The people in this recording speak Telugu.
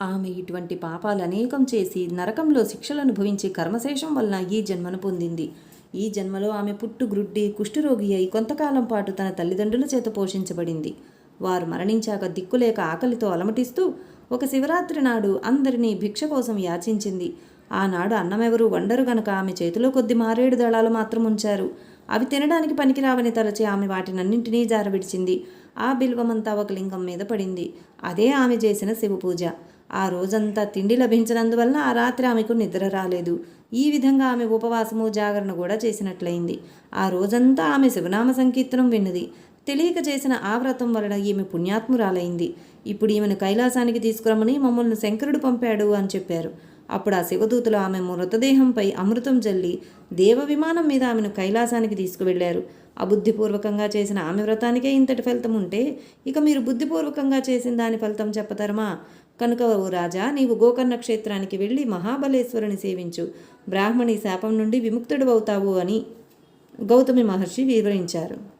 ఆమె ఇటువంటి పాపాలు అనేకం చేసి నరకంలో శిక్షలు అనుభవించి కర్మశేషం వలన ఈ జన్మను పొందింది. ఈ జన్మలో ఆమె పుట్టుగ్రుడ్డి కుష్ఠరోగి అయి కొంతకాలం పాటు తన తల్లిదండ్రుల చేత పోషించబడింది. వారు మరణించాక దిక్కులేక ఆకలితో అలమటిస్తూ ఒక శివరాత్రి నాడు అందరినీ భిక్ష కోసం యాచించింది. ఆనాడు అన్నమెవరూ వండరు గనక ఆమె చేతిలో కొద్ది మారేడు దళాలు మాత్రం ఉంచారు. అవి తినడానికి పనికిరావని తలచి ఆమె వాటినన్నింటినీ జారవిడిచింది. ఆ బిల్వమంతా ఒక లింగం మీద పడింది. అదే ఆమె చేసిన శివపూజ. ఆ రోజంతా తిండి లభించినందువలన ఆ రాత్రి ఆమెకు నిద్ర రాలేదు. ఈ విధంగా ఆమె ఉపవాసము జాగరణ కూడా చేసినట్లయింది. ఆ రోజంతా ఆమె శివనామ సంకీర్తనం విన్నది. తెలియక చేసిన ఆ వ్రతం వలన ఈమె పుణ్యాత్మురాలైంది. ఇప్పుడు ఈమెను కైలాసానికి తీసుకురమ్మని మమ్మల్ని శంకరుడు పంపాడు అని చెప్పారు. అప్పుడు ఆ శివదూతులు ఆమె మృతదేహంపై అమృతం జల్లి దేవ విమానం మీద ఆమెను కైలాసానికి తీసుకువెళ్లారు. అబుద్ధిపూర్వకంగా చేసిన ఆమె వ్రతానికే ఇంతటి ఫలితం ఉంటే ఇక మీరు బుద్ధిపూర్వకంగా చేసిన దాని ఫలితం చెప్పతరమా? కనుక ఓ రాజా, నీవు గోకర్ణ క్షేత్రానికి వెళ్ళి మహాబలేశ్వరుని సేవించు. బ్రాహ్మణి శాపం నుండి విముక్తుడు అవుతావు అని గౌతమి మహర్షి వివరించారు.